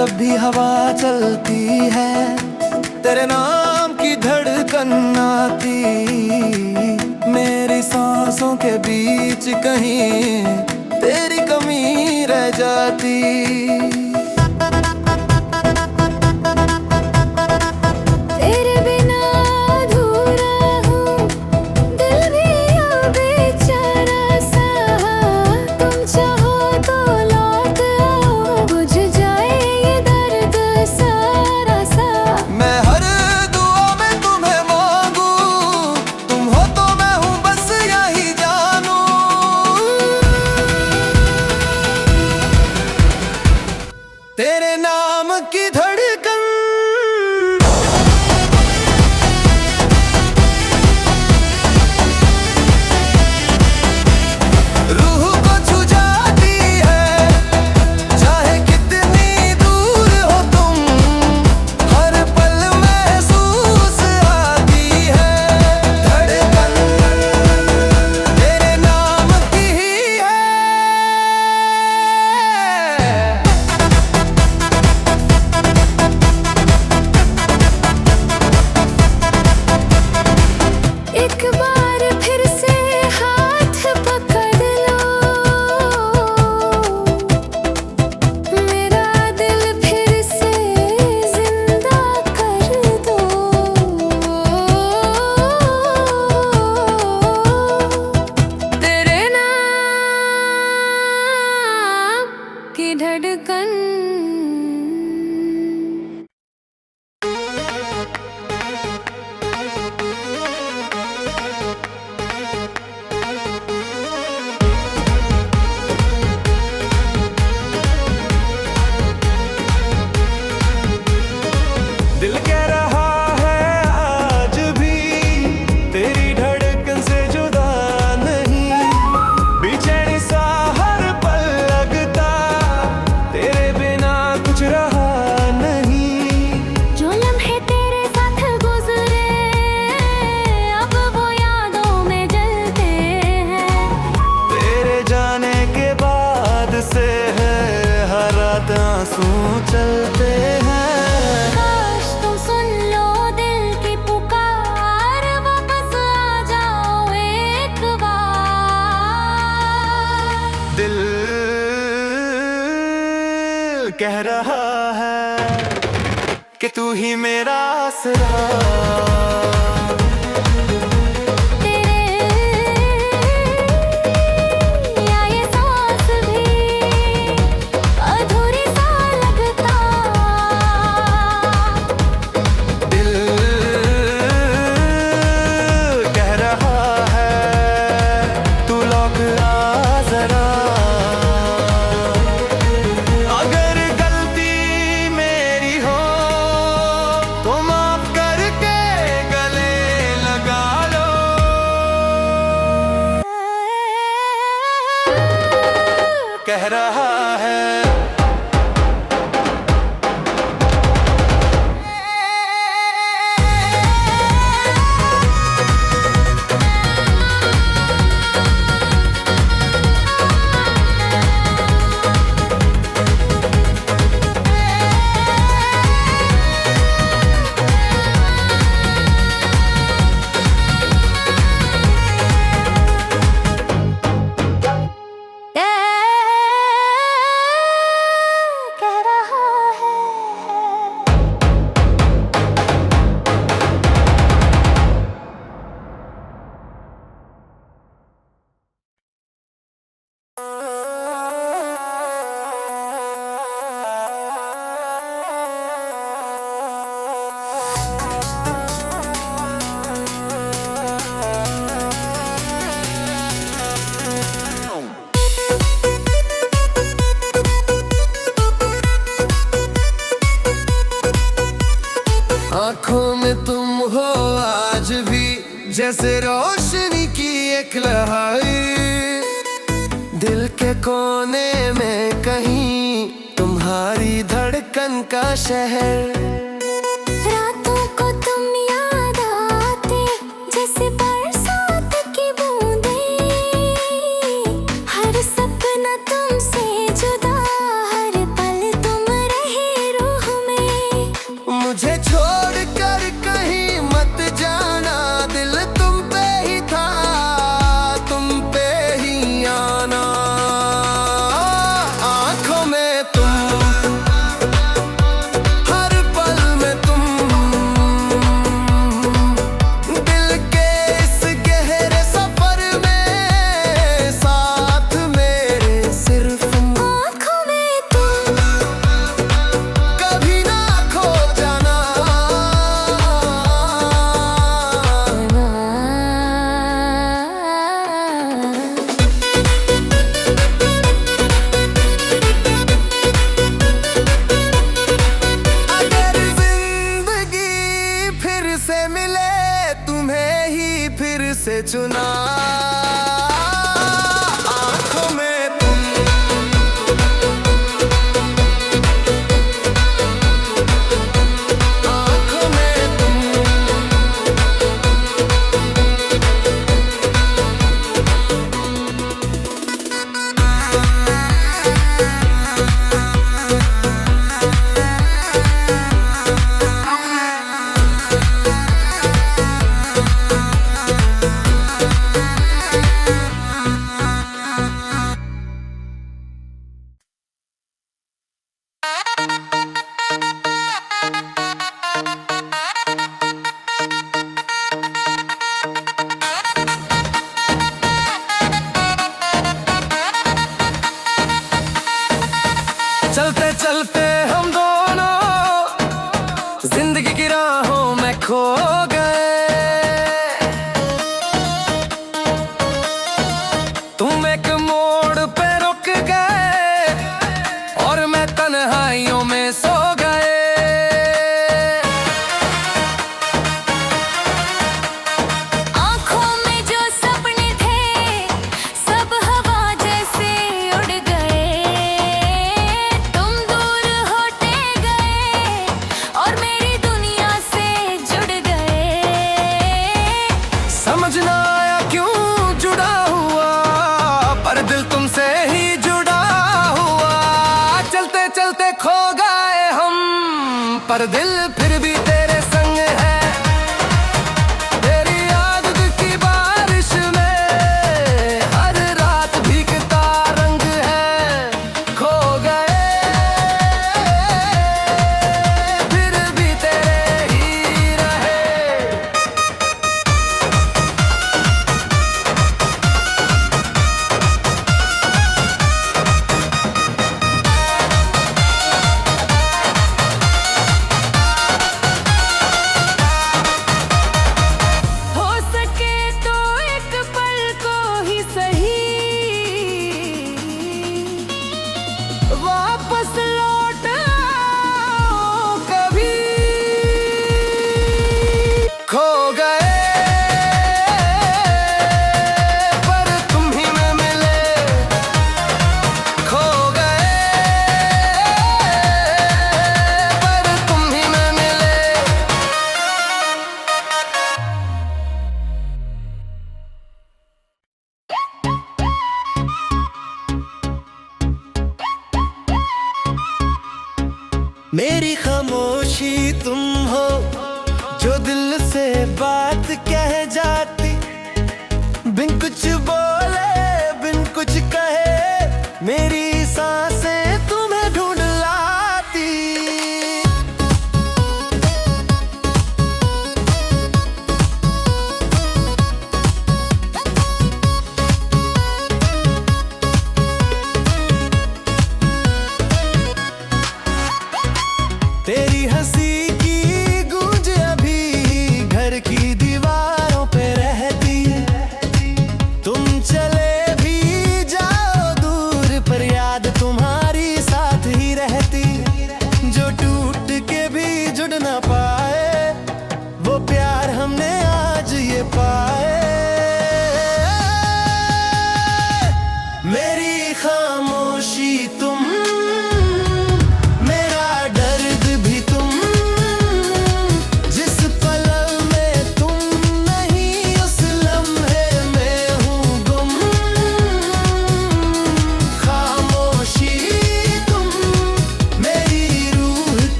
जब भी हवा चलती है तेरे नाम की धड़कन आती, मेरी सांसों के बीच कहीं तेरी कमी रह जाती। तेरे नाम की धड़कन रूह को छू जाती है, चाहे कितनी दूर हो तुम, हर पल महसूस आती है धड़कन तेरे नाम की ही है। एक बार फिर से हाथ पकड़ लो, मेरा दिल फिर से जिंदा कर दो। तेरे नाम की धड़कन दिल कह रहा है आज भी तेरी धड़कन से जुदा नहीं, बेचैनी सा हर पल लगता, तेरे बिना कुछ रहा नहीं। जो लम्हे तेरे साथ गुजरे अब वो यादों में जलते हैं, तेरे जाने के बाद से है हर रात आंसू चलते हैं। दिल कह रहा है कि तू ही मेरा आसरा, कह रहा है। आँखों में तुम हो आज भी जैसे रोशनी की एक लहर, दिल के कोने में कहीं तुम्हारी धड़कन का शहर। रातों को तुम याद आते जैसे बरसात की बूंदें, हर सपना तुमसे जुदा, हर पल तुम रहे चुना आंखों में तुम, आंखों में तुम। चलते चलते हम दोनों जिंदगी की राहों में खो गए। तुम एक मोड़ पे रुक गए और मैं तन्हाइयों में सो गए। आँखों में जो सपने थे सब हवा जैसे उड़ गए। तुम दूर होते गए और मेरी दुनिया से जुड़ गए। समझ ना आया क्यों जुड़ा हुआ, पर दिल तुमसे ही जुड़ा हुआ। चलते चलते खो गए हम, पर दिल फिर भी तेरे संग है। तेरी याद की बारिश में हर रात भीगता रंग है। खो गए फिर भी तेरे ही रहे। हो सके तो एक पल को ही सही वापस लौट आओ कभी। खो गए पर तुम ही में मिले। खो गए पर तुम ही में मिले। मेरी खामोशी तुम हो जो दिल से बात कह जाती। बिन कुछ बोले बिन कुछ कहे मेरी सांसें तुम्हें ढूंढ लाती। तेरी हंसी की गूंज अभी घर की दीवारों पे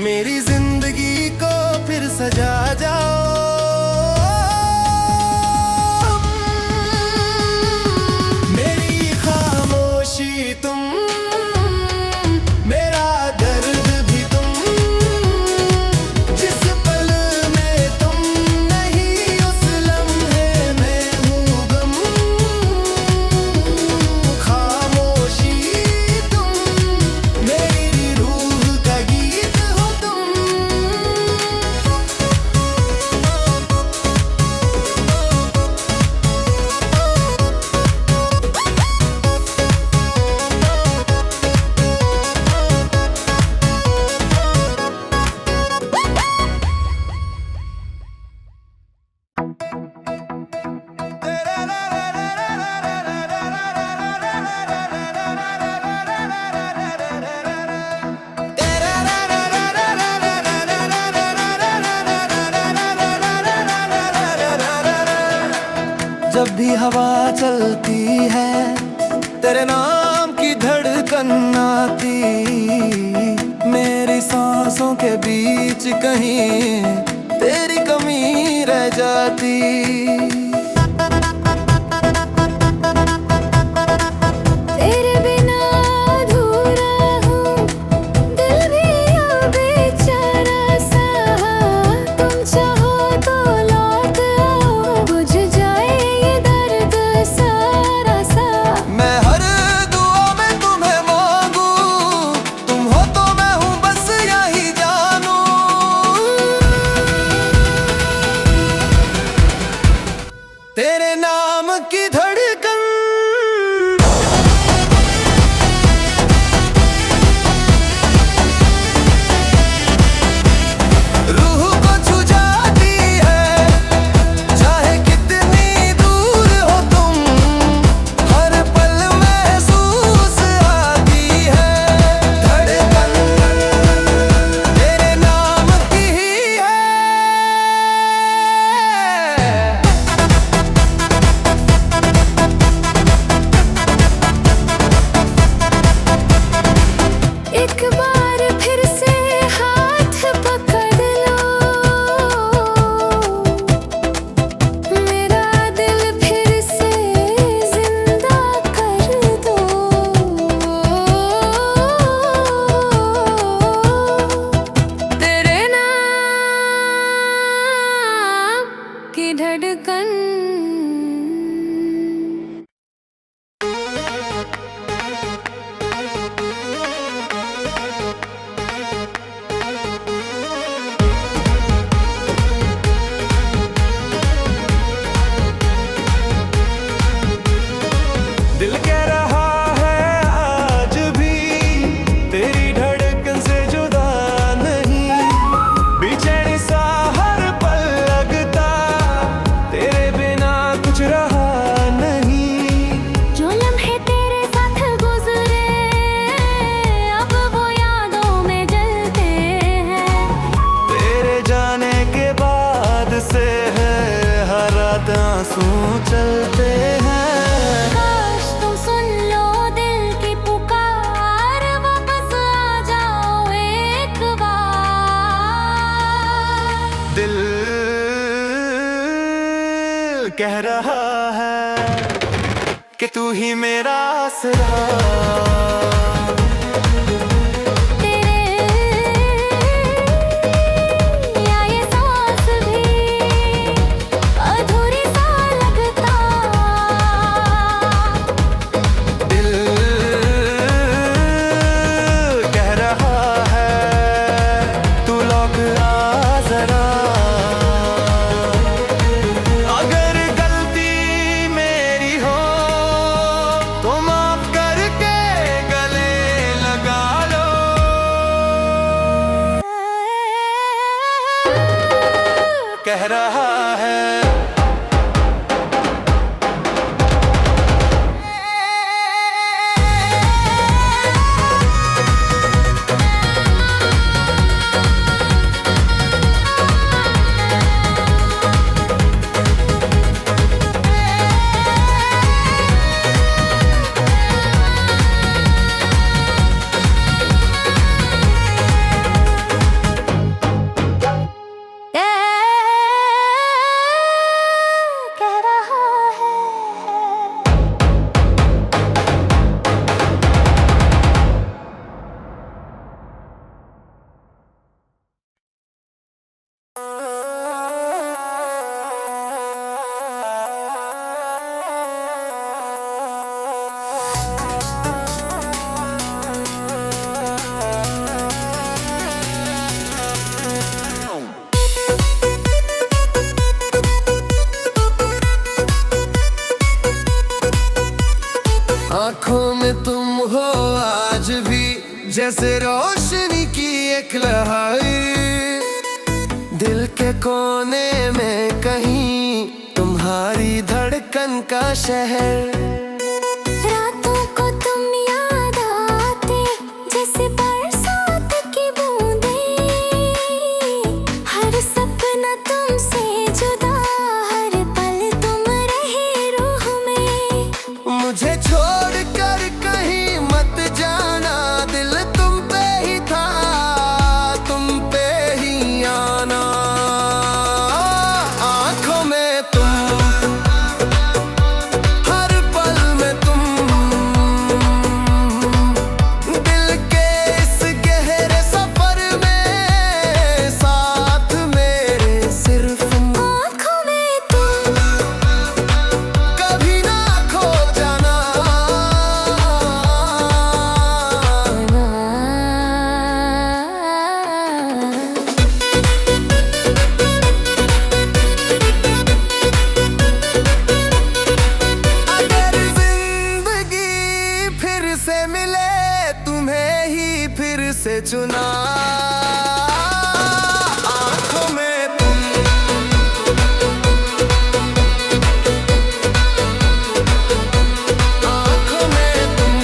मेरी जिंदगी को फिर सजा जाओ। मेरी खामोशी तुम, मेरा दर्द भी तुम, जिस पल में तुम नहीं उस लम्हे में हूँ गम। खामोशी तुम, मेरी रूह का गीत हो तुम। जब भी हवा चलती है तेरे नाम की धड़कन आती, मेरी सांसों के बीच कहीं तेरी कमी रह जाती। तेरे बिना अधूरा हूँ, दिल भी अब बेचारा सा। तुम चाहो तो लौट आओ, बुझ जाए ये दर्द सारा सा। मैं हर दुआ में तुम्हें मांगू, तुम हो तो मैं हूँ बस यही जानू। तेरे नाम की धड़कन, रूह को छू जाती है, चाहे कितनी दूर हो तुम। हर पल महसूस आती है धड़कन, तेरे नाम की ही है। एक बार फिर से हाथ पकड़ लो, मेरा दिल फिर से जिंदा कर दो। तेरे नाम की धड़कन। दिल कह रहा है आज भी तेरी धड़कन से जुदा नहीं। बेचैनी सा हर पल लगता, तेरे बिना कुछ रहा नहीं। जो लम्हे तेरे साथ गुजरे अब वो यादों में जलते हैं। तेरे जाने के बाद से है हर रात आंसू चलते हैं। काश तुम सुन लो दिल की पुकार, वापस आ जाओ एक बार। दिल कह रहा है कि तू ही मेरा आसरा। तेरे या ये सांस भी अधूरी सा लगता। दिल कह रहा है तू लौट आ जरा। अगर गलती मेरी हो तो माफ करके गले लगा लो। कह रहा है जैसे रोशनी की एक लहर, दिल के कोने में कहीं तुम्हारी धड़कन का शहर। रातों को तुम याद आते जैसे बरसात की बूंदें, हर सपना तुमसे जुदा, हर पल तुम रहे रूह में। मुझे छोड़ कर कहीं मत जाना, दिल तुम पे ही था, तुम पे ही आना। आंखों में तुम, हर पल में तुम, दिल के इस गहरे सफर में साथ मेरे सिर्फ। आँखों में तुम, कभी ना खो जाना। अगर जिंदगी फिर से मिले, तुम्हें ही फिर से चुना। आंखों में तुम, आंखों में तुम,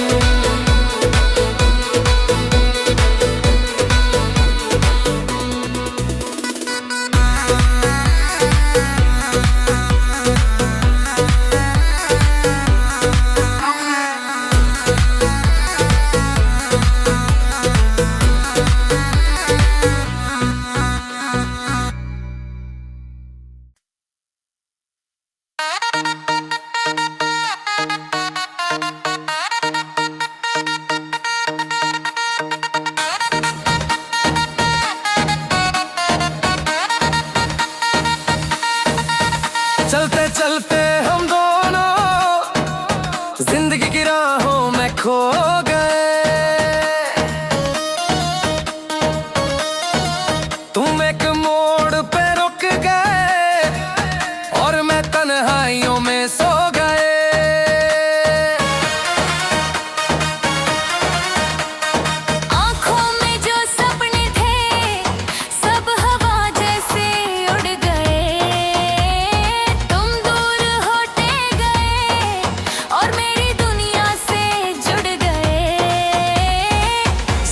चलते चलते हम दोनों जिंदगी की राहों में खो गए। तुम एक मोड़ पे रुक गए और मैं तन्हाइयों में सो गए। आँखों में जो सपने थे सब हवा जैसे उड़ गए। तुम दूर होते गए और मेरी दुनिया से जुड़ गए।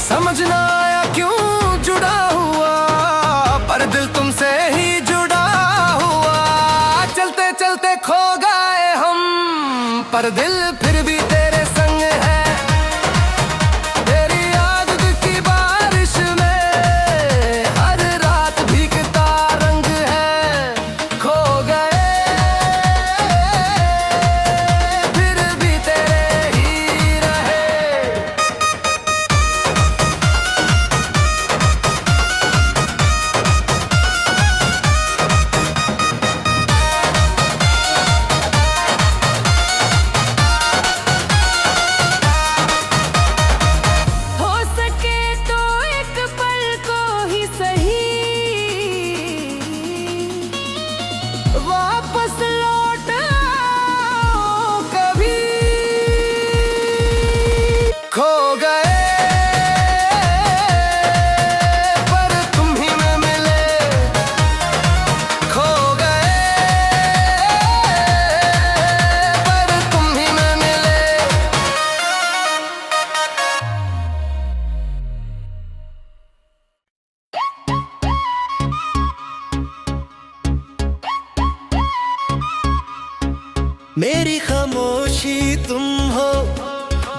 समझ ना आया क्यों जुड़ा हुआ, पर दिल तुमसे ही जुड़ा हुआ। चलते चलते खो गए हम, पर दिल फिर भी तेरे संग है। तेरी याद की बारिश में हर रात भीगता रंग है। खो गए फिर भी तेरे ही रहे। हो सके तो एक पल को ही सही वापस लौट आओ कभी। खो गए पर तुम ही में मिले। खो गए पर तुम ही में मिले। मेरी खामोशी तुम हो,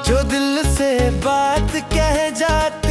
जो दिल से बात कह जाती।